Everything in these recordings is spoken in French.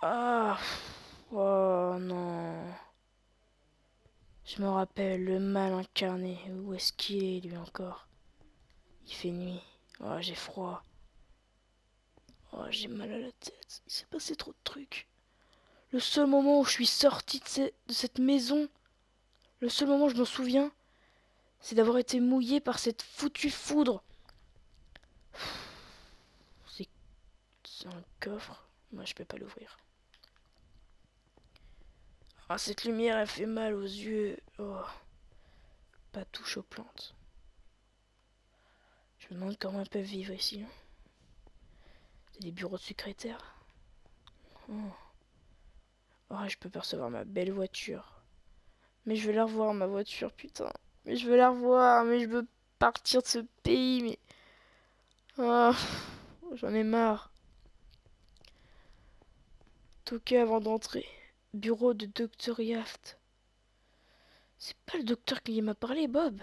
Ah, oh non. Je me rappelle, le mal incarné. Où est-ce qu'il est, lui, encore? Il fait nuit. Oh, j'ai froid. Oh, j'ai mal à la tête. Il s'est passé trop de trucs. Le seul moment où je suis sorti de cette maison, le seul moment où je m'en souviens, c'est d'avoir été mouillé par cette foutue foudre. C'est c'est un coffre. Moi, je peux pas l'ouvrir. Ah, cette lumière, elle fait mal aux yeux. Oh, pas touche aux plantes. Je me demande comment elles peuvent vivre ici. C'est des bureaux de secrétaire. Oh. Oh, je peux percevoir ma belle voiture. Mais je veux la revoir, ma voiture, putain. Mais je veux la revoir, mais je veux partir de ce pays, mais... Oh, j'en ai marre. Toquer avant d'entrer. Bureau de Dr. Yaft. C'est pas le docteur qui m'a parlé, Bob.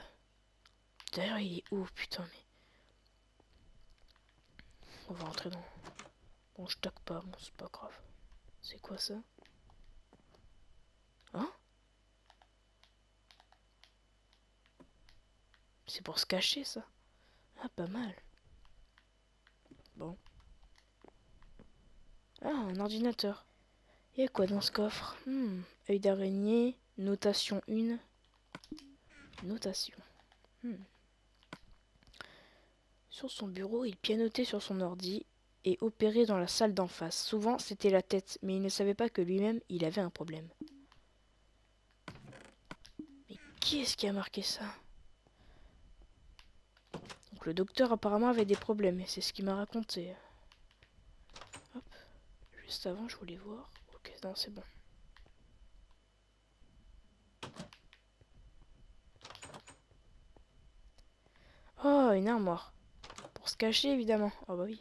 D'ailleurs, il est où, putain, mais... On va rentrer dans... Bon, je toque pas, bon, c'est pas grave. C'est quoi ça? Hein? C'est pour se cacher, ça? Ah, pas mal. Bon. Ah, un ordinateur. Il y a quoi dans ce coffre? Œil d'araignée, notation 1. Notation. Hmm. Sur son bureau, il pianotait sur son ordi et opérait dans la salle d'en face. Souvent, c'était la tête, mais il ne savait pas que lui-même, il avait un problème. Mais qui est-ce qui a marqué ça? Donc le docteur apparemment avait des problèmes, et c'est ce qu'il m'a raconté. Hop, juste avant, je voulais voir. Ok, non, c'est bon. Oh, une armoire. Pour se cacher, évidemment. Oh bah oui.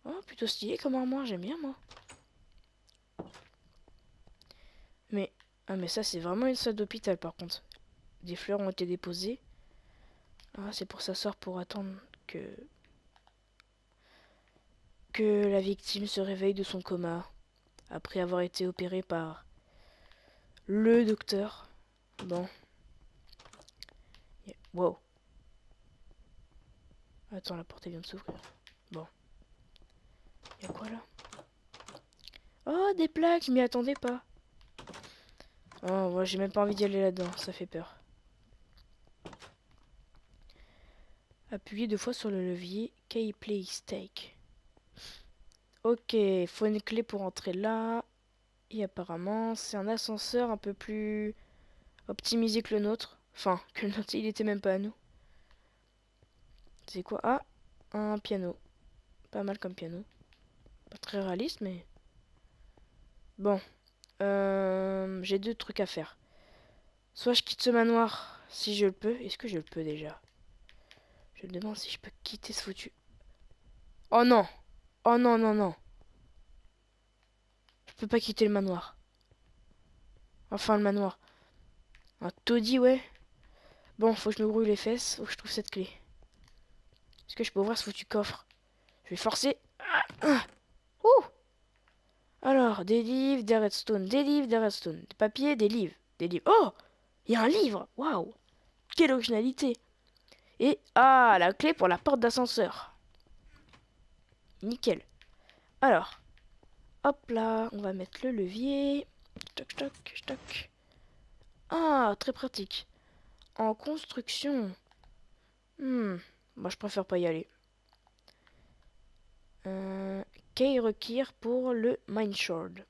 Oh, plutôt stylé comme armoire, j'aime bien, moi. Mais, ah mais ça, c'est vraiment une salle d'hôpital, par contre. Des fleurs ont été déposées. Ah, c'est pour s'asseoir pour attendre que la victime se réveille de son coma après avoir été opérée par le docteur. Bon. Wow. Attends, la porte vient de s'ouvrir. Bon. Y'a quoi là? Oh, des plaques, je m'y attendais pas. Oh, moi j'ai même pas envie d'y aller là-dedans, ça fait peur. Appuyez 2 fois sur le levier. Key please take. Ok, faut une clé pour entrer là. Et apparemment, c'est un ascenseur un peu plus optimisé que le nôtre. Enfin, que le nôtre, il était même pas à nous. C'est quoi? Ah, un piano. Pas mal comme piano. Pas très réaliste, mais... Bon. J'ai 2 trucs à faire. Soit je quitte ce manoir, si je le peux. Est-ce que je le peux déjà? Je me demande si je peux quitter ce foutu... Oh non! Oh non, non, non. Je peux pas quitter le manoir. Enfin, le manoir. Un taudis, ouais. Bon, faut que je me grouille les fesses. Faut que je trouve cette clé. Est-ce que je peux ouvrir ce foutu coffre? Je vais forcer. Ouh! Alors, des livres, des redstone, des livres, des redstone, des papiers, des livres, des livres. Oh! Il y a un livre! Waouh! Quelle originalité! Et, ah, la clé pour la porte d'ascenseur. Nickel. Alors, hop là, on va mettre le levier. Toc, toc, toc. Ah, très pratique. En construction. Moi je préfère pas y aller. Key requiert pour le Mineshard.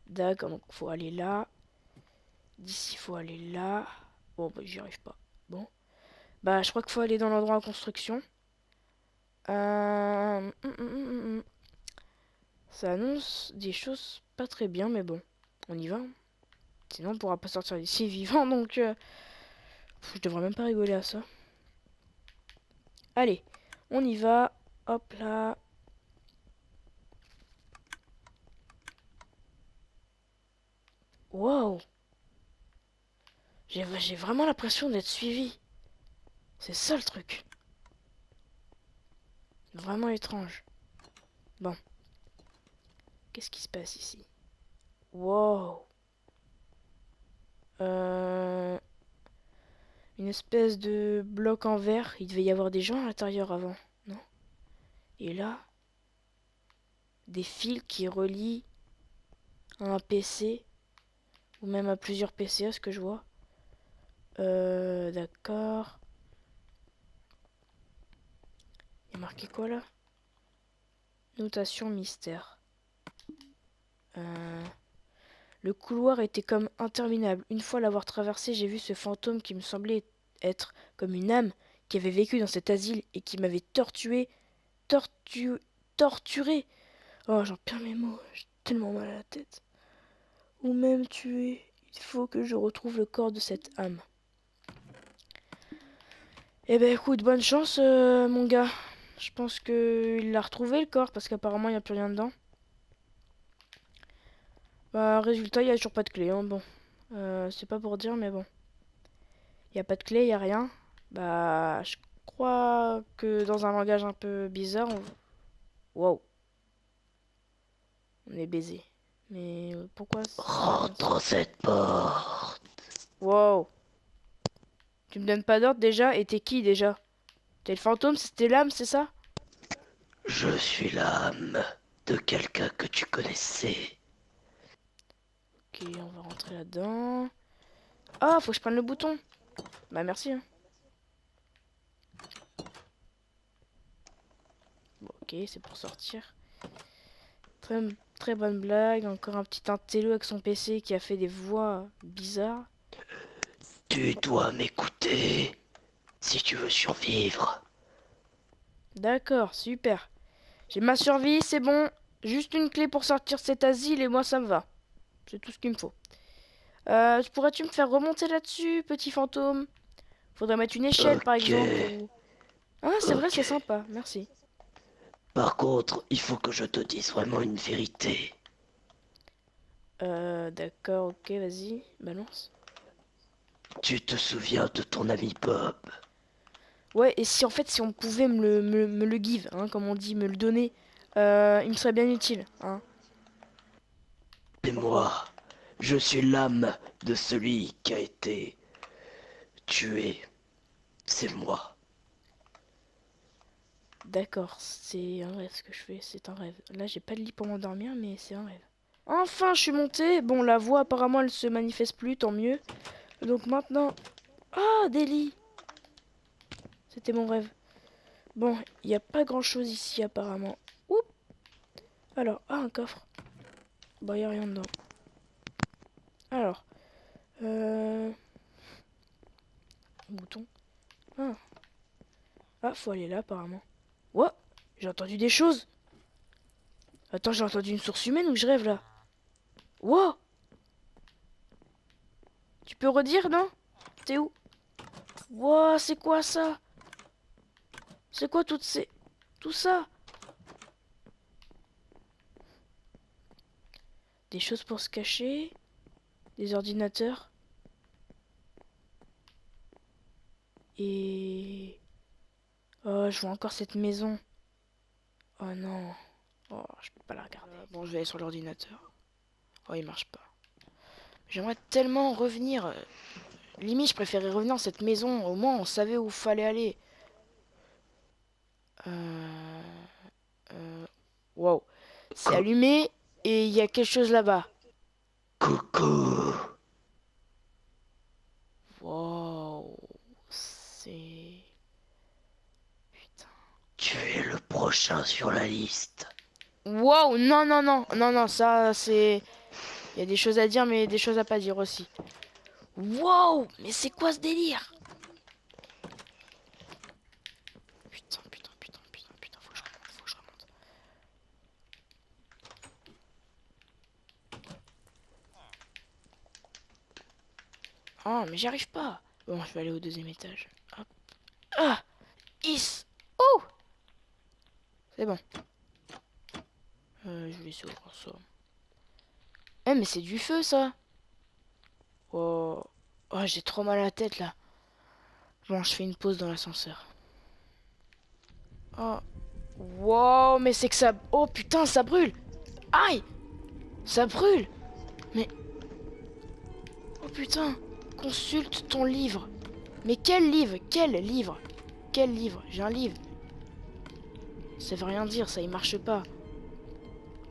D'accord, donc faut aller là. D'ici faut aller là. Bon bah j'y arrive pas. Bon. Bah je crois qu'il faut aller dans l'endroit en construction. Ça annonce des choses pas très bien, mais bon. On y va. Sinon on pourra pas sortir d'ici vivant, donc... je devrais même pas rigoler à ça. Allez, on y va. Hop là. Wow. J'ai vraiment l'impression d'être suivi. C'est ça le truc. Vraiment étrange. Bon. Qu'est-ce qui se passe ici? Wow. Une espèce de bloc en verre. Il devait y avoir des gens à l'intérieur avant, non? Et là, des fils qui relient à un PC, ou même à plusieurs PC, à ce que je vois. D'accord. Il y a marqué quoi là? Notation mystère. Le couloir était comme interminable. Une fois l'avoir traversé, j'ai vu ce fantôme qui me semblait être comme une âme qui avait vécu dans cet asile et qui m'avait tortu, torturé. Oh, j'en perds mes mots, j'ai tellement mal à la tête. Ou même tué. Il faut que je retrouve le corps de cette âme. Eh ben écoute, bonne chance, mon gars. Je pense qu'il l'a retrouvé le corps parce qu'apparemment il n'y a plus rien dedans. Bah, résultat, il n'y a toujours pas de clé, hein. Bon, c'est pas pour dire, mais bon. Il n'y a pas de clé, il n'y a rien. Bah, je crois que dans un langage un peu bizarre, wow, on est baisé. Mais pourquoi ça vient de Rentre cette porte. Wow, tu me donnes pas d'ordre déjà? Et t'es qui déjà? T'es le fantôme, c'était l'âme, c'est ça? Je suis l'âme de quelqu'un que tu connaissais. Ok, on va rentrer là-dedans. Ah, faut que je prenne le bouton. Bah merci, hein. Bon, ok, c'est pour sortir. Très, très bonne blague. Encore un petit intello avec son PC qui a fait des voix bizarres. Tu dois m'écouter si tu veux survivre. D'accord, super. J'ai ma survie, c'est bon. Juste une clé pour sortir de cet asile et moi ça me va. C'est tout ce qu'il me faut. Pourrais-tu me faire remonter là-dessus, petit fantôme? Faudrait mettre une échelle par Ok, exemple ou... Ah, c'est vrai, ok. c'est sympa, merci. Par contre, il faut que je te dise vraiment une vérité. D'accord, ok, vas-y, balance. Tu te souviens de ton ami Bob? Ouais, et si en fait, si on pouvait me le give, hein, comme on dit, me le donner, il me serait bien utile, hein. Et Pourquoi? moi, je suis l'âme de celui qui a été tué. C'est moi. D'accord, c'est un rêve ce que je fais, c'est un rêve. Là, j'ai pas de lit pour m'endormir, mais c'est un rêve. Enfin, je suis montée. Bon, la voix, apparemment, elle se manifeste plus, tant mieux. Donc maintenant... Ah, des lits. C'était mon rêve. Bon, il n'y a pas grand-chose ici, apparemment. Oups. Alors, ah, un coffre. Bon, il n'y a rien dedans. Alors, bouton. Ah. Ah, faut aller là, apparemment. What? J'ai entendu des choses. Attends, j'ai entendu une source humaine ou je rêve, là? Wow. Tu peux redire, non? T'es où? Wow, c'est quoi ça? C'est quoi toutes ces... Tout ça? Des choses pour se cacher. Des ordinateurs. Et... Oh, je vois encore cette maison. Oh non. Oh, je peux pas la regarder. Bon, je vais aller sur l'ordinateur. Oh, il marche pas. J'aimerais tellement revenir. Limite, je préférais revenir dans cette maison. Au moins, on savait où fallait aller. Euh... Wow. C'est Cou- allumé et il y a quelque chose là-bas. Coucou. Wow. C'est... Putain. Tu es le prochain sur la liste. Wow, non, non, non. Non, non, ça, c'est... Il y a des choses à dire, mais des choses à pas dire aussi. Wow, mais c'est quoi ce délire? Putain, putain, putain, putain, putain, faut que je remonte, faut que je remonte. Oh, mais j'y arrive pas. Bon, je vais aller au deuxième étage. Hop. Ah, is. Oh, c'est bon. Je vais essayer d'ouvrir ça. Eh, mais c'est du feu, ça. Oh, oh, j'ai trop mal à la tête, là. Bon, je fais une pause dans l'ascenseur. Oh, wow, mais c'est que ça... Oh, putain, ça brûle. Aïe. Ça brûle! Mais... Oh putain! Consulte ton livre. Mais quel livre? Quel livre? Quel livre? J'ai un livre. Ça veut rien dire, ça, il marche pas.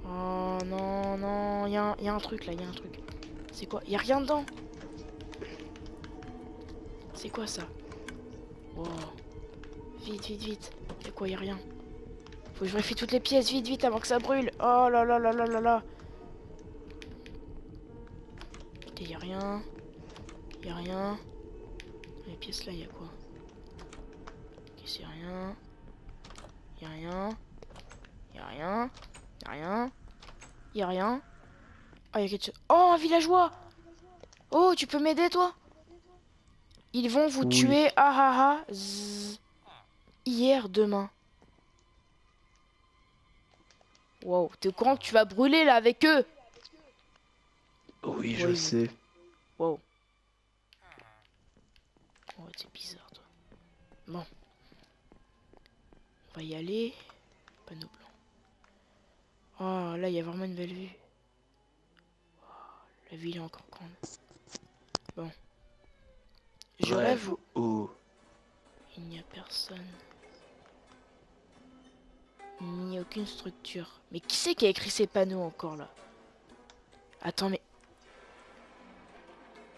Oh non, non, y a un truc là, y a un truc. C'est quoi? Y a rien dedans. C'est quoi ça? Wow. Vite, vite, vite. Y'a quoi? Y a rien. Faut que je vérifie toutes les pièces, vite, vite, avant que ça brûle. Oh là là là là là là. Ok, y a rien. Y a rien. Les pièces là, y a quoi? Ok, c'est rien. Y a rien. Y a rien. Y a rien. Y a rien. Oh, y a quelque chose. Oh, un villageois! Oh, tu peux m'aider, toi? Ils vont vous Oui. tuer, ah ah ah, zzz. Hier, demain. Wow, t'es au courant que tu vas brûler là avec eux? Oui, je Oui. sais. Wow. Oh, c'est bizarre, toi. Bon, on va y aller. Panneau blanc. Oh, là, il y a vraiment une belle vue. La ville est encore grande. Bon. Je rêve Bref, où où? il n'y a personne. Il n'y a aucune structure. Mais qui c'est qui a écrit ces panneaux encore là? Attends, mais...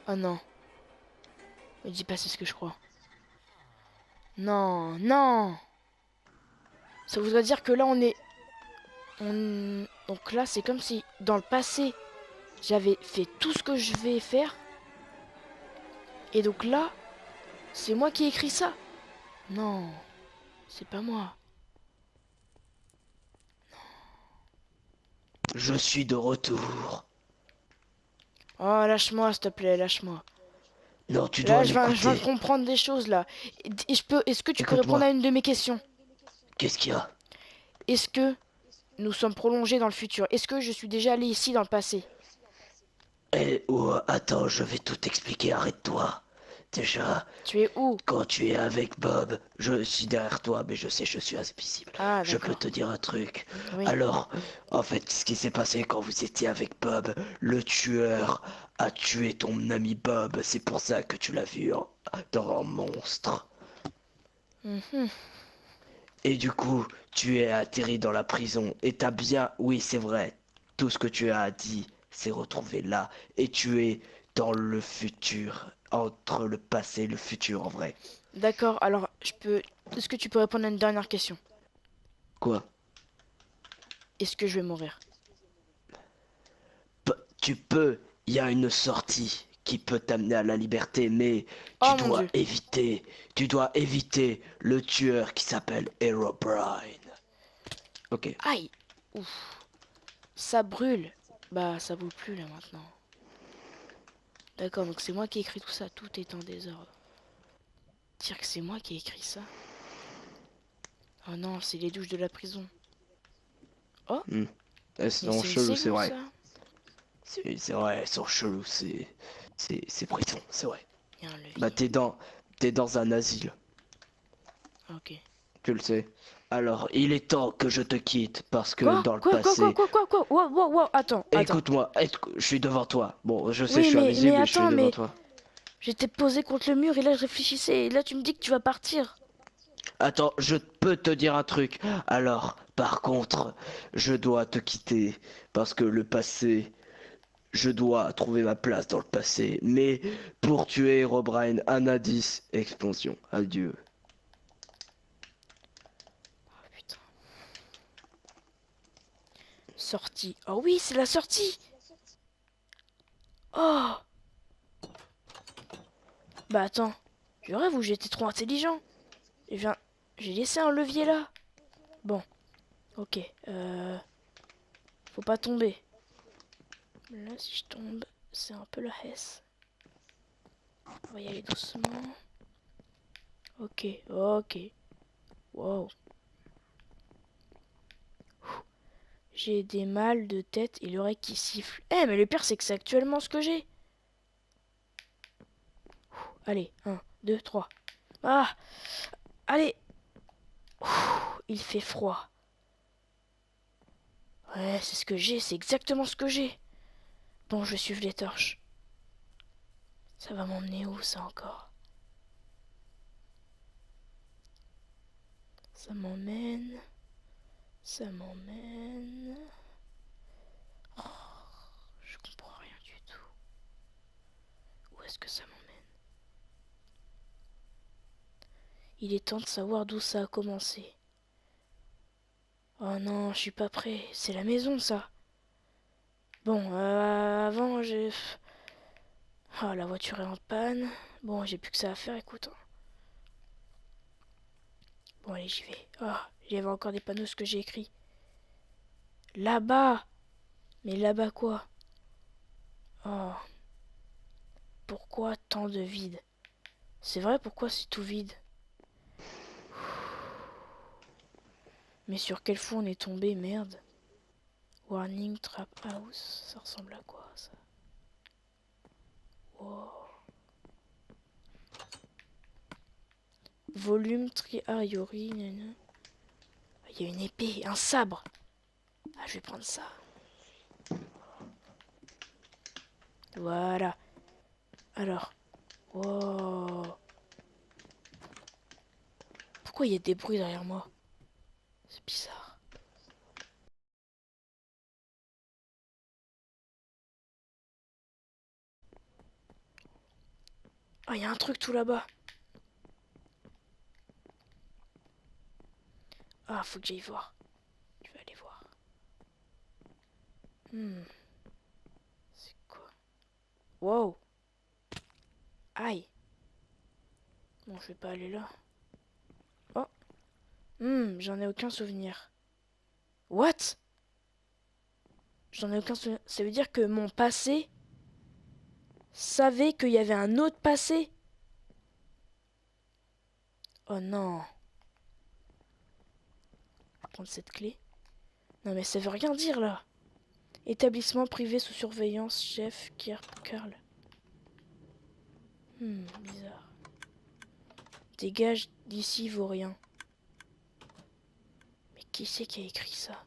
Oh non. Me dis pas c'est ce que je crois. Non, non. Ça voudrait dire que là on est... Donc là c'est comme si dans le passé j'avais fait tout ce que je vais faire. Et donc là, c'est moi qui ai écrit ça. Non, c'est pas moi. Je suis de retour. Oh lâche-moi s'il te plaît, lâche-moi. Non, tu Là dois je viens de m'écouter. comprendre des choses là. Est-ce que tu peux répondre Écoute-moi. à une de mes questions? Qu'est-ce qu'il y a? Est-ce que nous sommes prolongés dans le futur? Est-ce que je suis déjà allé ici dans le passé? Eh, oh, attends, je vais tout expliquer, arrête-toi. Déjà, Tu es où? quand tu es avec Bob, je suis derrière toi, mais je sais, je suis invisible. Ah Je peux d'accord. te dire un truc. Oui. Alors, en fait, ce qui s'est passé quand vous étiez avec Bob, le tueur a tué ton ami Bob. C'est pour ça que tu l'as vu dans un monstre. Mhm. Et du coup, tu es atterri dans la prison. Et t'as bien... Oui, c'est vrai. Tout ce que tu as dit s'est retrouvé là. Et tu es dans le futur. Entre le passé et le futur, en vrai. D'accord, alors Est-ce que tu peux répondre à une dernière question? Quoi? Est-ce que je vais mourir? Tu peux... Il y a une sortie qui peut t'amener à la liberté, mais tu Oh mon dois dieu. éviter... Tu dois éviter le tueur qui s'appelle Herobrine. Ok. Aïe. Ouf. Ça brûle. Bah ça brûle plus là maintenant. D'accord, donc c'est moi qui ai écrit tout ça. Tout est en désordre. Dire que c'est moi qui ai écrit ça. Oh non, c'est les douches de la prison. Oh, Hmm. Elles mais sont c'est une cheloues, c'est cellule vrai. ça. C'est vrai, elles sont cheloues, c'est prison, c'est vrai. Il y a un Bah levier. t'es dans un asile, Ok. tu le sais. Alors, il est temps que je te quitte parce que Quoi? dans le Quoi? Quoi? Quoi? passé, Quoi? Quoi? Quoi? Wow, wow, wow. Attends, attends. écoute-moi, je suis devant toi. Bon, je sais, je Oui, suis mais invisible, mais je suis attends, devant mais toi. j'étais posé contre le mur et là je réfléchissais et là tu me dis que tu vas partir. Attends, je peux te dire un truc. Alors, par contre, je dois te quitter parce que le passé, je dois trouver ma place dans le passé. Mais pour tuer Herobrine, un indice, expansion. Adieu. Oh putain. Sortie. Oh oui, c'est la sortie. Oh. Bah attends. Je rêve ou j'étais trop intelligent. Eh bien, j'ai laissé un levier là. Bon, ok. Faut pas tomber. Là, si je tombe, c'est un peu la hesse. On va y aller doucement. Ok, ok. Wow. J'ai des mal de tête et l'oreille qui siffle. Eh, mais le pire, c'est que c'est actuellement ce que j'ai. Allez, un, 2, 3. Ah, allez. Il fait froid. Ouais, c'est ce que j'ai, c'est exactement ce que j'ai. Bon, je vais suivre les torches. Ça va m'emmener où ça encore? Ça m'emmène. Ça m'emmène. Oh, je comprends rien du tout. Où est-ce que ça m'emmène? Il est temps de savoir d'où ça a commencé. Oh non, je suis pas prêt. C'est la maison, ça. Bon, avant, j'ai... Ah, la voiture est en panne. Bon, j'ai plus que ça à faire, écoute. Bon, allez, j'y vais. Ah, il y avait encore des panneaux, ce que j'ai écrit. Là-bas! Mais là-bas quoi? Oh, pourquoi tant de vide? C'est vrai, pourquoi c'est tout vide? Mais sur quel fond on est tombé, merde? Warning Trap House, ça ressemble à quoi ça? Wow. Volume Triariori, il y a une épée, un sabre. Ah, je vais prendre ça. Voilà. Alors. Wow. Pourquoi il y a des bruits derrière moi? C'est bizarre. Ah, il y a un truc tout là-bas. Ah, faut que j'aille voir. Je vais aller voir. C'est quoi? Wow. Aïe. Bon, je vais pas aller là. Oh. J'en ai aucun souvenir. What? J'en ai aucun souvenir. Ça veut dire que mon passé savait qu'il y avait un autre passé? Oh non. Je vais prendre cette clé. Non mais ça veut rien dire là. Établissement privé sous surveillance, chef Karl. Bizarre. Dégage d'ici, vaurien. Mais qui c'est qui a écrit ça?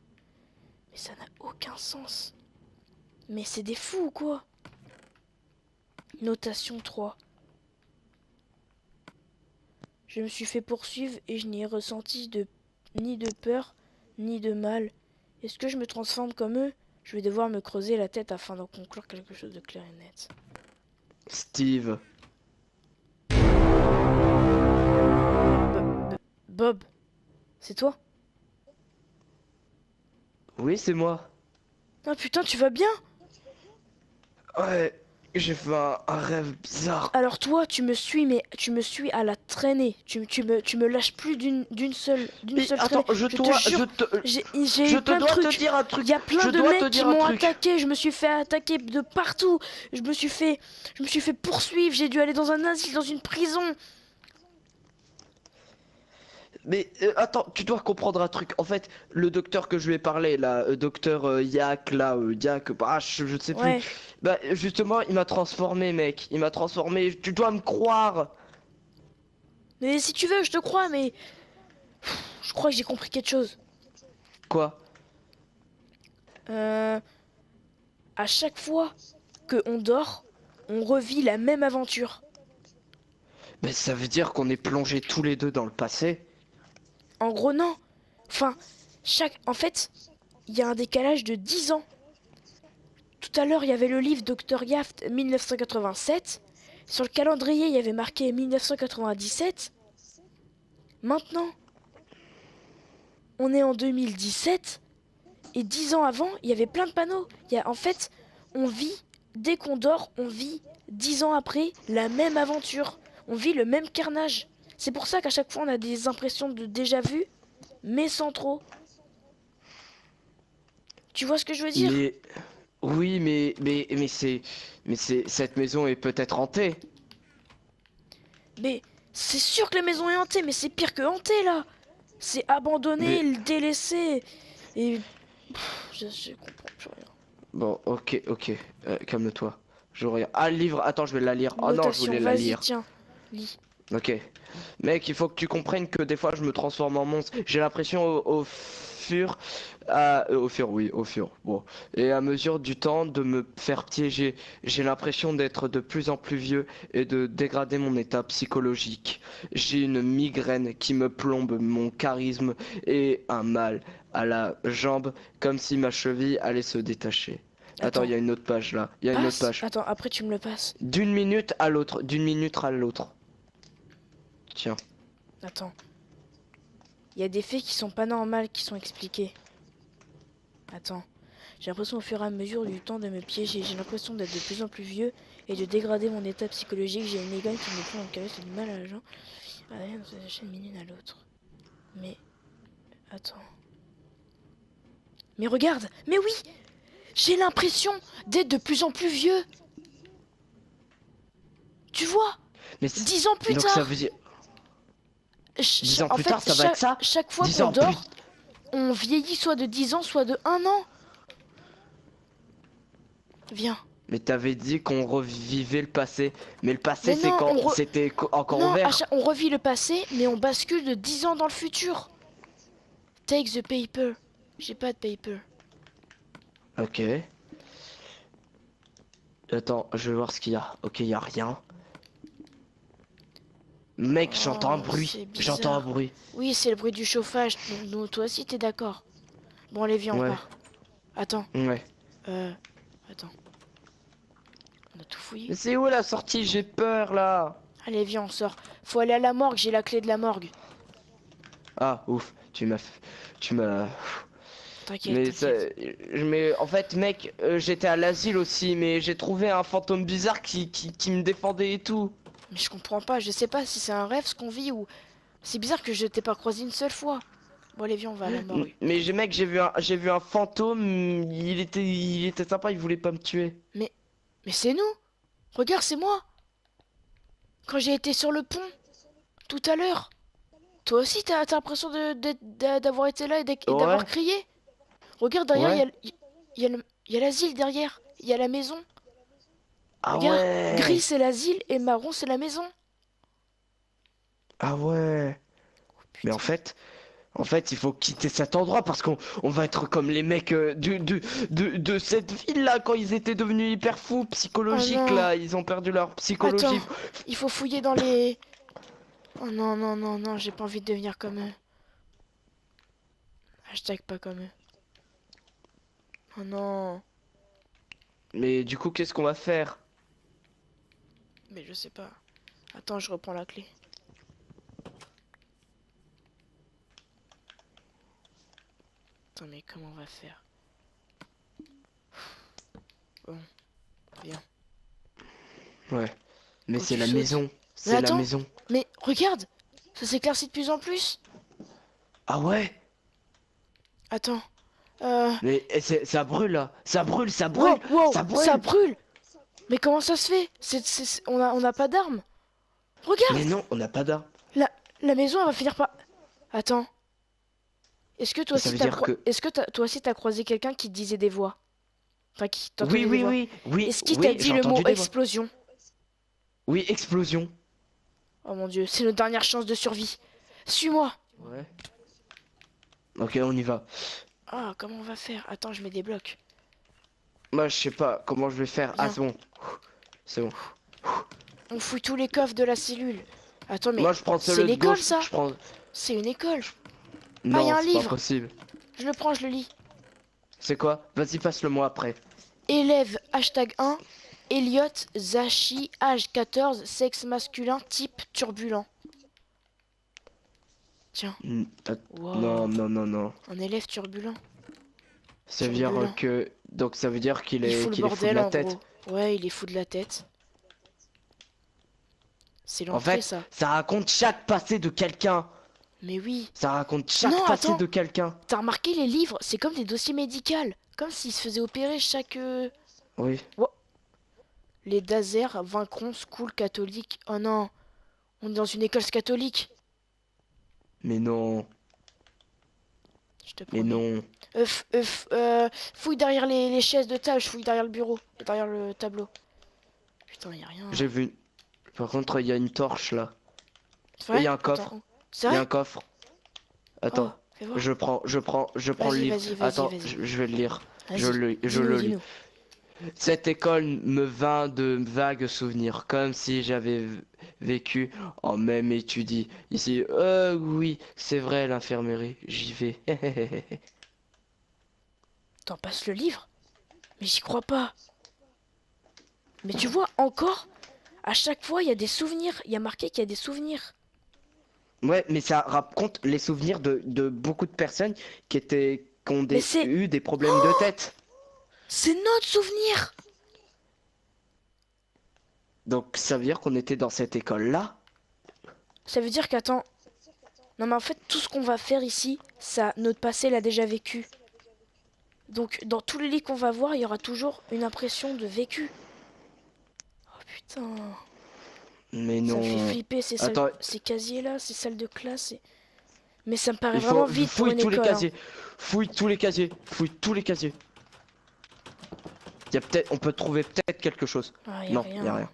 Mais ça n'a aucun sens. Mais c'est des fous ou quoi? Notation 3. Je me suis fait poursuivre et je n'y ai ressenti ni de peur, ni de mal. Est-ce que je me transforme comme eux? Je vais devoir me creuser la tête afin d'en conclure quelque chose de clair et net. Steve. Bob, c'est toi? Oui, c'est moi. Ah putain, tu vas bien? Ouais, j'ai fait un rêve bizarre. Alors toi, tu me suis, mais tu me suis à la traînée. Tu me lâches plus d'une seule Mais traînée. attends, Je te jure, j'ai je eu te plein de dois te trucs. dire un truc. Il y a plein Je de dois te mecs qui dire un m'ont truc. attaqué. Je me suis fait attaquer de partout. Je me suis fait poursuivre. J'ai dû aller dans un asile, dans une prison. Mais attends, tu dois comprendre un truc. En fait, le docteur que je lui ai parlé, là, docteur Yak, là, Yak, bah, je ne sais plus. Ouais. Bah, justement, il m'a transformé, mec. Il m'a transformé. Tu dois me croire. Mais si tu veux, je te crois, mais je crois que j'ai compris quelque chose. Quoi? À chaque fois que on dort, on revit la même aventure. Mais ça veut dire qu'on est plongés tous les deux dans le passé. En gros, non. Enfin, en fait, il y a un décalage de 10 ans. Tout à l'heure, il y avait le livre Dr. Yaft 1987. Sur le calendrier, il y avait marqué 1997. Maintenant, on est en 2017. Et 10 ans avant, il y avait plein de panneaux. En fait, on vit, dès qu'on dort, on vit 10 ans après la même aventure. On vit le même carnage. C'est pour ça qu'à chaque fois, on a des impressions de déjà-vu, mais sans trop. Tu vois ce que je veux dire? Mais oui, mais cette maison est peut-être hantée. Mais c'est sûr que la maison est hantée, mais c'est pire que hanté là. C'est abandonné, Mais délaissé. Et je comprends plus rien. bon, ok, calme-toi. Je regarde. Ah, le livre. Attends, je vais la lire. Oh non, je Notation, voulais la vas-y, lire. tiens, lis. Ok. Mec, il faut que tu comprennes que des fois je me transforme en monstre. J'ai l'impression au fur, oui, au fur. Bon. Et à mesure du temps de me faire piéger. J'ai l'impression d'être de plus en plus vieux et de dégrader mon état psychologique. J'ai une migraine qui me plombe mon charisme et un mal à la jambe comme si ma cheville allait se détacher. Attends, il Attends, y a une autre page là. Il y a une autre passe? page. Attends, après tu me le passes. D'une minute à l'autre, d'une minute à l'autre. Tiens. Attends. Il y a des faits qui sont pas normales qui sont expliqués. Attends. J'ai l'impression au fur et à mesure du temps de me piéger. J'ai l'impression d'être de plus en plus vieux et de dégrader mon état psychologique. J'ai une migraine qui me prend en caresse et du mal à la jambe. Rien de la chaîne minute à l'autre. Mais. Attends. Mais regarde! Mais oui! J'ai l'impression d'être de plus en plus vieux! Tu vois? Mais 10 ans plus donc ça tard! veut dire Ch- 10 ans en plus fait, tard, ça va être ça? chaque fois 10 qu'on ans plus. dort, on vieillit soit de 10 ans, soit de 1 an. Viens. Mais t'avais dit qu'on revivait le passé. Mais le passé, Mais c'est non, quand c'était encore non, ouvert. on revit le passé, mais on bascule de 10 ans dans le futur. Take the paper. J'ai pas de paper. Ok. Attends, je vais voir ce qu'il y a. Ok, il y a rien. Mec, j'entends un Oh, bruit. c'est J'entends un bizarre. bruit. Oui, c'est le bruit du chauffage. Toi aussi, t'es d'accord. Bon, allez, viens, on Ouais, part. Attends, ouais. euh... Attends. On a tout fouillé? Mais c'est où la sortie? J'ai peur là. Allez, viens, on sort. Faut aller à la morgue, j'ai la clé de la morgue. Ah, ouf. Tu m'as. T'inquiète, Mais ça, t'inquiète. mais en fait, mec, j'étais à l'asile aussi, mais j'ai trouvé un fantôme bizarre qui me défendait et tout. Mais je comprends pas, je sais pas si c'est un rêve ce qu'on vit ou... C'est bizarre que je t'ai pas croisé une seule fois. Bon, allez, viens, on va à la morgue. Mais mec, j'ai vu un fantôme. Il était sympa. Il voulait pas me tuer. Mais... Mais c'est nous! Regarde, c'est moi! Quand j'ai été sur le pont, tout à l'heure. Toi aussi, t'as l'impression d'avoir été là et d'avoir Ouais, crié? Regarde, derrière, ouais. il y a l'asile derrière. Il y a la maison. Ah Regarde, gris ouais, c'est l'asile et marron c'est la maison. ah ouais. Oh Mais putain. en fait, il faut quitter cet endroit parce qu'on va être comme les mecs de cette ville là quand ils étaient devenus hyper fous Oh psychologiques non. là. Ils ont perdu leur Attends. psychologie. Il faut fouiller dans les... Oh non, non, non, non, j'ai pas envie de devenir comme eux. Hashtag pas comme eux. Oh non. Mais du coup, qu'est-ce qu'on va faire? Mais je sais pas. Attends, je reprends la clé. Attends, mais comment on va faire? Bon, viens. Ouais. Mais Faut que c'est tu la sautes. maison. Mais C'est la attends. maison. Mais regarde. Ça s'éclaircit de plus en plus. Ah ouais? Attends. Euh... Mais ça brûle là. Ça brûle, ça brûle, Wow, wow, ça ça brûle. brûle. Mais comment ça se fait? On a pas d'armes. Regarde. Mais non, on n'a pas d'arme. La, la maison, elle va finir par... Attends. Est-ce que toi Mais ça aussi veut dire que... toi aussi t'as croisé quelqu'un qui te disait des voix? Enfin, qui Oui, t'entendait des oui, voix. oui, oui, Est-ce qu'il t'a oui, dit j'ai le mot entendu des voix. explosion? Oui, explosion. Oh mon dieu, c'est notre dernière chance de survie. Suis-moi. Ouais. Ok, on y va. Ah, comment on va faire? Attends, je mets des blocs. Moi, je sais pas comment je vais faire. Ah, Viens. c'est bon. C'est bon. On fouille tous les coffres de la cellule. Attends, mais Moi, je prends c'est celui de l'école gauche. ça? Je prends... C'est une école. Ah, y Non, a un c'est pas livre. possible. Je le prends, je le lis. C'est quoi? Vas-y, passe-le-moi après. Élève hashtag 1. Elliot Zachi, âge 14, sexe masculin, type turbulent. Tiens. Non, Wow. non, non, non. Un élève turbulent. Ça veut dire Turbulent. que... Donc, ça veut dire Il fout le qu'il est fou de bordel la en gros. tête. Ouais, il est fou de la tête. C'est En l'entrée fait, ça. ça raconte chaque passé de quelqu'un. Mais oui. Ça raconte chaque Non, passé attends. de quelqu'un. T'as remarqué les livres, c'est comme des dossiers médicaux. Comme s'ils se faisaient opérer chaque... Oui. Wow. Les Dazer vaincront School catholique. Oh non. On est dans une école catholique. Mais non. Je te Mais promets. non. Fouille derrière les chaises de table, je fouille derrière le bureau, derrière le tableau. Putain, y a rien. J'ai vu... Par contre, il y a une torche là. C'est Il y vrai? a un coffre. Attends. C'est Il y a vrai? un coffre. Oh, Attends. fais voir. Je prends le Vas-y, livre. vas-y, vas-y, Attends, vas-y. je vais le lire. Vas-y. Je Dis-nous, le lis. dis-nous. Cette école me vint de vagues souvenirs, comme si j'avais vécu en même étudie. Ici, oui, c'est vrai, l'infirmerie, j'y vais. T'en passes le livre? Mais j'y crois pas. Mais tu vois, encore, à chaque fois, il y a des souvenirs. Il y a marqué qu'il y a des souvenirs. Ouais, mais ça raconte les souvenirs de beaucoup de personnes qui ont Mais c'est... eu des problèmes de tête. C'est notre souvenir! Donc ça veut dire qu'on était dans cette école-là. Ça veut dire qu'attends... Non mais en fait, tout ce qu'on va faire ici, ça, notre passé l'a déjà vécu. Donc, dans tous les lits qu'on va voir, il y aura toujours une impression de vécu. Oh putain... Mais Ça me fait non. flipper Attends, ces casiers-là, ces salles de classe. Mais ça me paraît il vraiment faut vide pour fouille une tous les école. Hein. casiers. Fouille tous les casiers. Fouille tous les casiers. Il y a peut-être, on peut trouver peut-être quelque chose. Ah, y a Non, rien. il y a rien.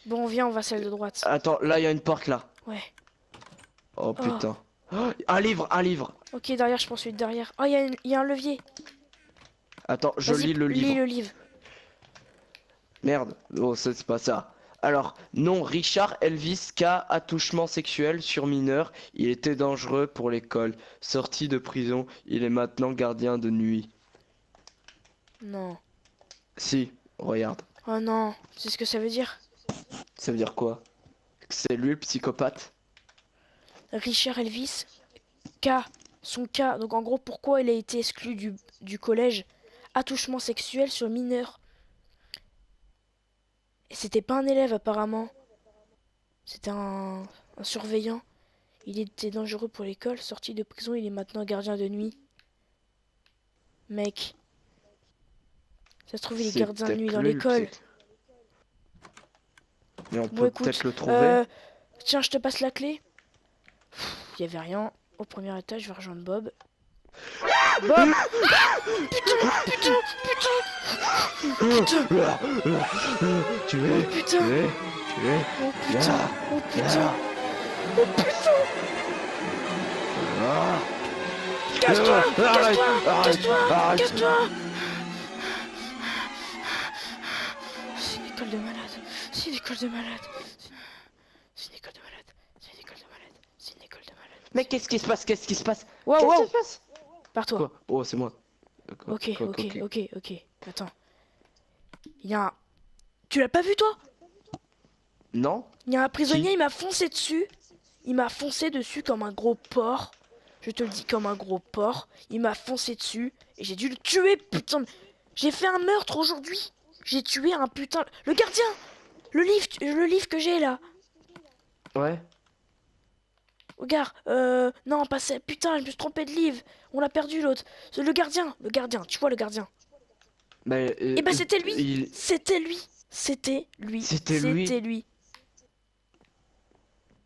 Bon, viens, on va à celle de droite. Attends, là il y a une porte là. Ouais. Oh Oh, putain. Oh, un livre, un livre. ok, derrière, je prends celui de derrière. Oh, y a un levier. Attends, je Vas-y, lis le lis livre. le livre. Merde. Oh, ça c'est pas ça. Alors, non, Richard Elvis K. Attouchement sexuel sur mineur. Il était dangereux pour l'école. Sorti de prison, il est maintenant gardien de nuit. Non. Si, regarde. Oh non, c'est ce que ça veut dire. Ça veut dire quoi? Que c'est lui le psychopathe? Richard Elvis, K, son K. Donc en gros, pourquoi il a été exclu du collège? Attouchement sexuel sur mineur. Et c'était pas un élève apparemment. C'était un surveillant. Il était dangereux pour l'école. Sorti de prison, il est maintenant gardien de nuit. Mec, ça se trouve, il est C'est gardien de nuit peut-être dans lui le l'école. Mais on Bon, peut écoute, peut-être le trouver. tiens, je te passe la clé. Il y avait rien. Au premier étage, je vais rejoindre Bob. Bob! Tu es, Oh putain! tu es, Oh putain! là, Oh putain! là. Oh putain! Ah. Casse-toi! Arrête, Casse-toi! arrête, Casse-toi! arrête. Casse-toi! C'est une école de malade. C'est une école de malade. C'est une école de malade. C'est une école de malade. C'est une école de malade. Mais qu'est-ce qui se passe? Qu'est-ce qui se passe? Wow, Qu'est-ce qui wow! se passe? Pars-toi. Quoi? Oh, c'est moi. Quoi, Ok, quoi, ok, quoi, ok, ok. Attends. Il y a un... Tu l'as pas vu, toi? Non? Il y a un prisonnier, Qui? il m'a foncé dessus. Il m'a foncé dessus comme un gros porc. Je te le dis, comme un gros porc. Il m'a foncé dessus. Et j'ai dû le tuer, putain. J'ai fait un meurtre aujourd'hui. J'ai tué un putain... Le gardien! Le livre que j'ai, là. Ouais. Regarde, non, pas ça. Putain, je me suis trompé de livre. On l'a perdu, l'autre. C'est le gardien, tu vois le gardien. Bah, Eh ben, c'était lui. il- C'était lui. C'était lui. C'était lui. C'était lui.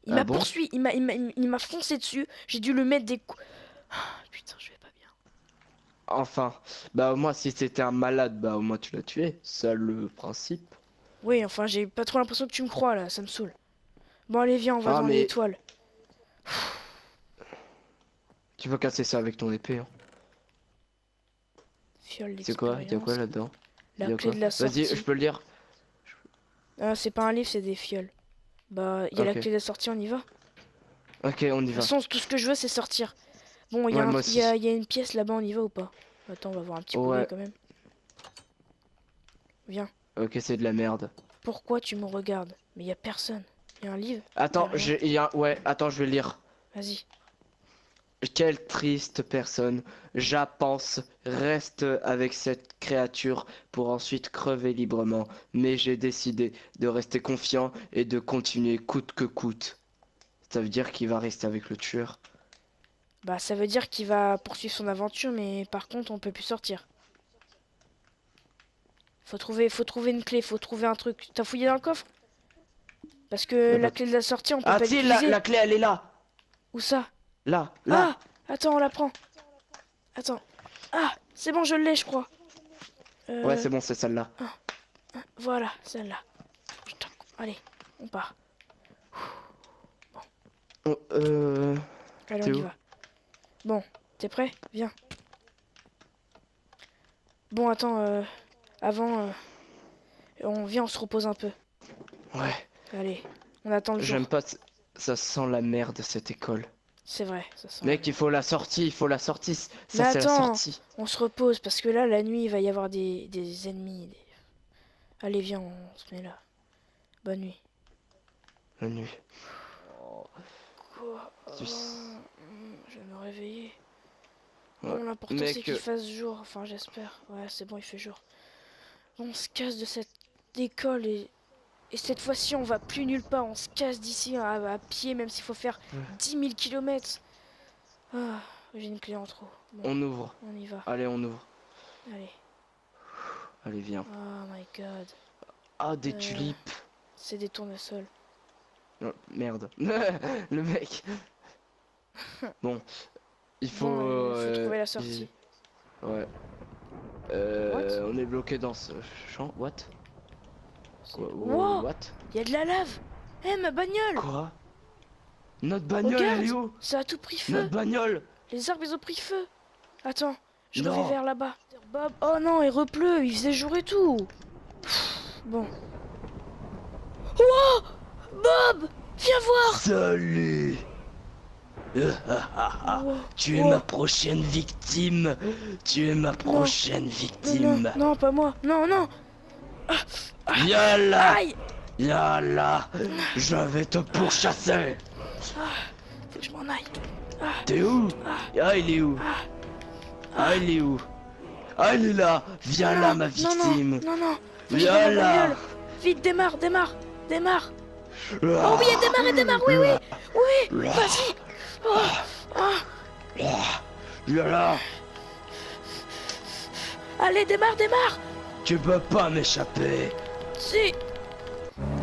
Il Ah m'a bon? poursuivi, il m'a foncé dessus. J'ai dû le mettre des coups. Ah, putain, je vais pas bien. Enfin, bah moi si c'était un malade, bah au moins tu l'as tué. C'est le principe. Oui, enfin, j'ai pas trop l'impression que tu me crois là, ça me saoule. Bon, allez, viens, on va Ah dans mais l'étoile. tu vas casser ça avec ton épée. Hein. Fiole C'est quoi? Y a quoi d'expérience. là-dedans? La Y a clé quoi? de la Vas-y, sortie. je peux le lire. Ah, c'est pas un livre, c'est des fioles. Bah, il y a la Ok. clé de la sortie, on y va. Ok, on y De toute va. façon, tout ce que je veux, c'est sortir. Bon, Ouais, moi aussi. il y a une pièce là-bas, on y va ou pas? Attends, on va voir un petit coup Ouais. d'œil quand même. Viens. Ok, c'est de la merde. Pourquoi tu me regardes? Mais il y a personne. Il y a un livre? Attends, Y a rien. ouais, attends, je vais lire. Vas-y. Quelle triste personne. Pense reste avec cette créature pour ensuite crever librement. Mais j'ai décidé de rester confiant et de continuer coûte que coûte. Ça veut dire qu'il va rester avec le tueur. Bah, ça veut dire qu'il va poursuivre son aventure, mais par contre, on peut plus sortir. Faut trouver une clé, faut trouver un truc. T'as fouillé dans le coffre? Parce que la clé de la sortie, on peut Ah pas si, l'utiliser. la clé elle est là. Où ça? Là, Ah! là. Attends, on la prend. Attends. Ah! C'est bon, je l'ai, je crois. Ouais, c'est bon, c'est celle-là. Voilà, celle-là. Putain, allez, on part. Oh, Allez, on t'es y où? va. Bon, t'es prêt? Viens. Bon, attends, avant, on vient, on se repose un peu. Ouais, Allez, on attend le j'aime jour. pas. Ça sent la merde cette école. C'est vrai, ça sent la Mec, il merde. faut la sortie, il faut la sortie. Mais Ça, c'est la attends, sortie. on se repose parce que là, la nuit, il va y avoir des ennemis. Allez, viens, on se met là. Bonne nuit. La nuit. Oh, Quoi? tu- Je vais me réveiller. ouais. Bon, l'important c'est Mec, qu'il fasse jour. Enfin, j'espère. Ouais, c'est bon, il fait jour. Bon, on se casse de cette école et cette fois-ci, on va plus nulle part. On se casse d'ici à pied, même s'il faut faire 10 000 kilomètres. Ah, j'ai une clé en trop. Bon, on ouvre. on y va. Allez, on ouvre. Allez. Allez, viens. Oh my god. Ah, des Euh, tulipes. c'est des tournesols. Oh, merde. Le mec. Bon, il faut. Bon, il faut trouver la sortie. Ouais. What? On est bloqué dans ce champ. What? Quoi? Wow! What? Il y a de la lave! Eh, ma bagnole! Quoi? Notre bagnole, elle Regarde! est où? Ça a tout pris Notre feu! bagnole! Les arbres, ils ont pris feu! Attends, je reviens Non! vers là-bas. Bob, oh non, il repleut, il faisait jour et tout! Bon. Wow! Bob! Viens voir! Salut! Wow, Tu es ma wow. prochaine victime! Tu es ma Non, prochaine non, non, victime! non, pas moi! Non, non! Viens là! Aïe! Viens là! Je vais te pourchasser! Faut que je m'en aille! T'es où? Ah, il est où? Ah, il est où? Ah, il est là! Viens là, Non, ma non, non, victime! non, non! Faut que je Viens revienne ma là! bagnole! Vite, démarre, démarre, démarre! Oh oui, Ah, elle démarre, elle démarre, oui, oui! Oui! Vas-y! Oh, oh. Viens là! Allez, démarre, démarre! Tu peux pas m'échapper! Si!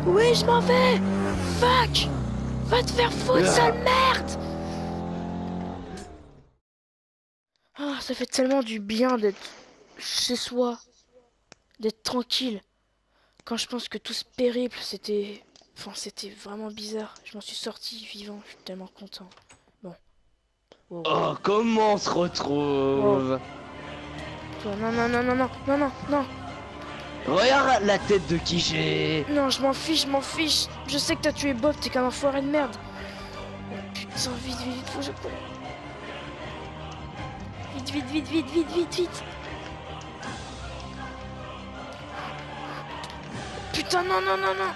Oui, je m'en vais! Fuck! Va te faire foutre, sale merde! Ah, ça fait tellement du bien d'être chez soi, d'être tranquille. Quand je pense que tout ce périple, c'était... Enfin, c'était vraiment bizarre. Je m'en suis sorti vivant, je suis tellement content. Bon. Wow. Oh, comment on se Wow. retrouve? Toi, non, non, non, non, non, non, non, non. Regarde la tête de qui j'ai! Non, je m'en fiche, je m'en fiche. Je sais que t'as tué Bob, t'es qu'un enfoiré de merde. Oh, putain, vite, vite, vite, faut que je cours. Vite, vite, vite, vite, vite, vite, vite. Putain, non, non, non, non.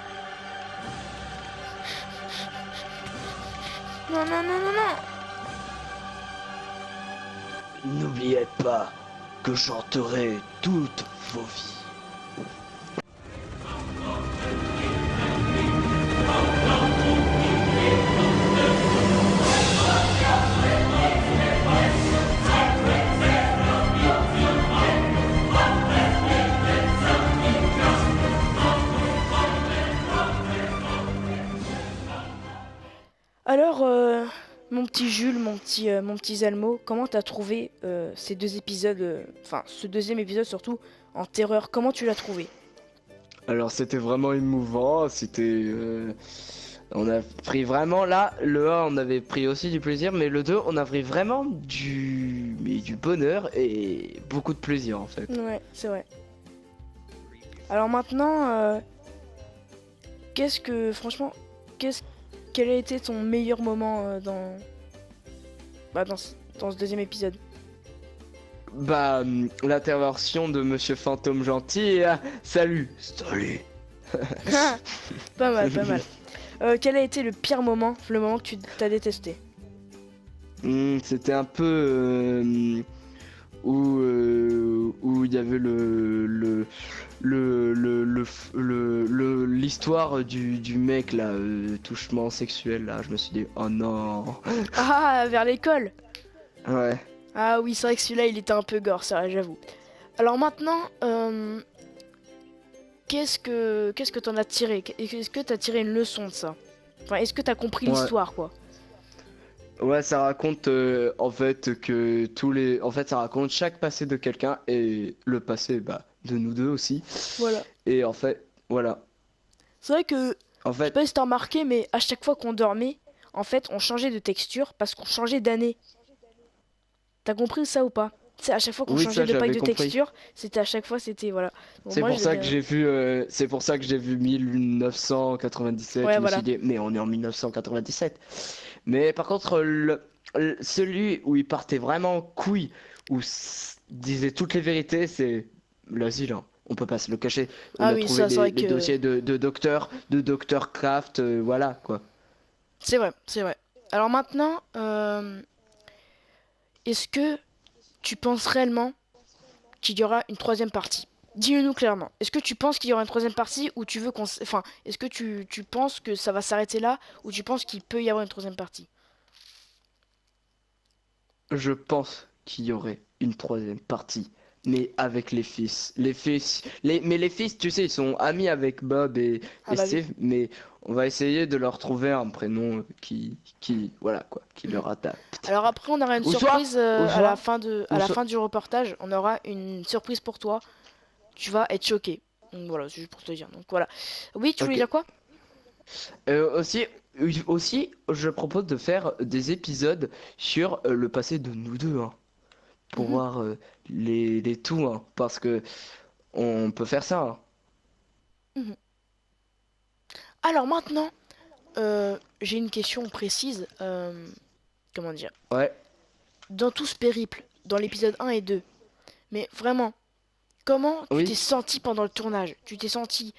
Non, non, non, non, non. N'oubliez pas que j'hanterai toutes vos vies. Alors, mon petit Jules, mon petit Zalmo, comment t'as trouvé ces deux épisodes, enfin ce deuxième épisode surtout, en terreur, comment tu l'as trouvé? Alors c'était vraiment émouvant, on a pris vraiment là, le 1 on avait pris aussi du plaisir, mais le 2 on a pris vraiment du bonheur et beaucoup de plaisir en fait. Ouais, c'est vrai. Alors maintenant, franchement, quel a été ton meilleur moment dans ce deuxième épisode? Bah, l'intervention de Monsieur Fantôme Gentil, salut! Salut! Pas mal, pas mal. Quel a été le pire moment, le moment que tu t'as détesté? C'était un peu où il y avait l'histoire du mec là, touchement sexuel là, je me suis dit, oh non! Ah, vers l'école! Ouais. Ah oui, c'est vrai que celui-là, il était un peu gore, c'est vrai, j'avoue. Alors maintenant, qu'est-ce que t'en as tiré? Est-ce que t'as tiré une leçon de ça? Enfin, est-ce que t'as compris Ouais. l'histoire, quoi? Ouais, ça raconte en fait que en fait ça raconte chaque passé de quelqu'un et le passé bah de nous deux aussi. Voilà. Et en fait, voilà. C'est vrai que, En je sais fait, pas si t'as remarqué, mais à chaque fois qu'on dormait, en fait, on changeait de texture parce qu'on changeait d'année. T'as compris ça ou pas? C'est à chaque fois qu'on Oui, changeait ça, de pack j'avais de compris. texture, c'était à chaque fois, c'était voilà. Bon, C'est moi, pour je l'ai ça que bien. c'est pour ça que j'ai vu 1997. Ouais, Je me suis voilà. dit, mais on est en 1997. Mais par contre, celui où il partait vraiment en couille, où disait toutes les vérités, c'est l'asile, hein. On peut pas se le cacher. On Ah a oui, trouvé ça, c'est vrai les que dossiers de docteur Kraft, voilà quoi. c'est vrai, c'est vrai. Alors maintenant, est-ce que tu penses réellement qu'il y aura une troisième partie? Dis-le-nous clairement. Est-ce que tu penses qu'il y aura une troisième partie ou tu veux qu'on... Enfin, est-ce que tu penses que ça va s'arrêter là ou tu penses qu'il peut y avoir une troisième partie? Je pense qu'il y aurait une troisième partie, mais avec les fils. Mais les fils, tu sais, ils sont amis avec Bob Ah et bah oui. Steve, mais on va essayer de leur trouver un prénom voilà quoi, qui Mhm. leur adapte. Alors après, on aura une Ou soit, surprise ou soit, à ou la soit. fin du reportage. On aura une surprise pour toi. Tu vas être choqué. Donc voilà, c'est juste pour te dire. Donc voilà. Oui, tu voulais Ok. dire quoi? Aussi, aussi, je propose de faire des épisodes sur le passé de nous deux, hein, pour Mhm. voir les tout, hein, parce que on peut faire ça, hein. Mhm. Alors maintenant, j'ai une question précise. Comment dire? Ouais. Dans tout ce périple, dans l'épisode 1 et 2, mais vraiment, comment tu t'es Oui. senti pendant le tournage? Tu t'es senti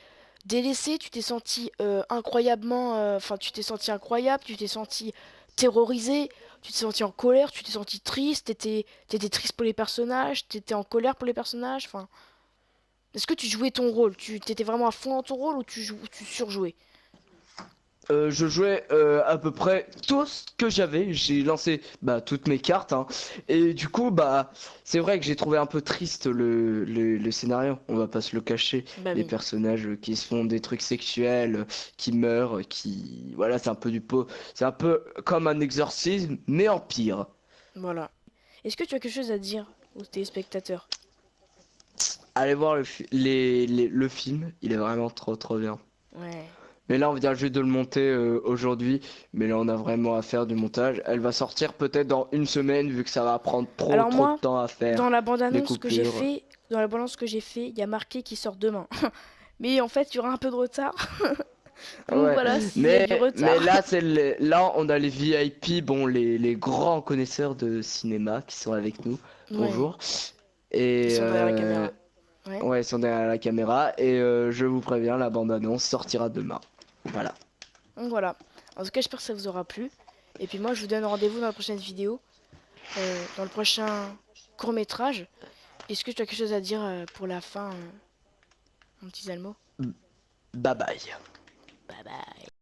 délaissé? Tu t'es senti incroyablement... Enfin, tu t'es senti incroyable? Tu t'es senti terrorisé? Tu t'es senti en colère? Tu t'es senti triste? T'étais triste pour les personnages? T'étais en colère pour les personnages? Enfin, est-ce que tu jouais ton rôle? Tu t'étais vraiment à fond dans ton rôle ou tu surjouais? Je jouais à peu près tout ce que j'avais. J'ai lancé bah, toutes mes cartes, hein. Et du coup, bah, c'est vrai que j'ai trouvé un peu triste le scénario. On va pas se le cacher. Bah Les oui, personnages qui se font des trucs sexuels, qui meurent, qui. Voilà, c'est un peu du pot. C'est un peu comme un exorcisme, mais en pire. voilà. Est-ce que tu as quelque chose à dire aux téléspectateurs? Allez voir le film. Il est vraiment trop trop bien. Ouais. Mais là, on vient juste de le monter aujourd'hui. Mais là, on a vraiment à faire du montage. Elle va sortir peut-être dans une semaine, vu que ça va prendre trop Alors trop de moi, temps à faire dans la les bande-annonce que j'ai coupures. fait, il y a marqué qu'il sort demain. Mais en fait, il y aura un peu de retard. Donc Ouais, voilà, s'il y a du mais retard. là, là, on a les VIP, bon, les grands connaisseurs de cinéma qui sont avec nous. Ouais, Bonjour. qui Et sont derrière la caméra. Ouais. ouais, ils sont derrière la caméra. Et je vous préviens, la bande-annonce sortira demain. Voilà. Donc voilà. En tout cas, j'espère que ça vous aura plu. Et puis moi, je vous donne rendez-vous dans la prochaine vidéo, dans le prochain court-métrage. Est-ce que tu as quelque chose à dire pour la fin, mon petit Zalmo? Bye bye. Bye bye.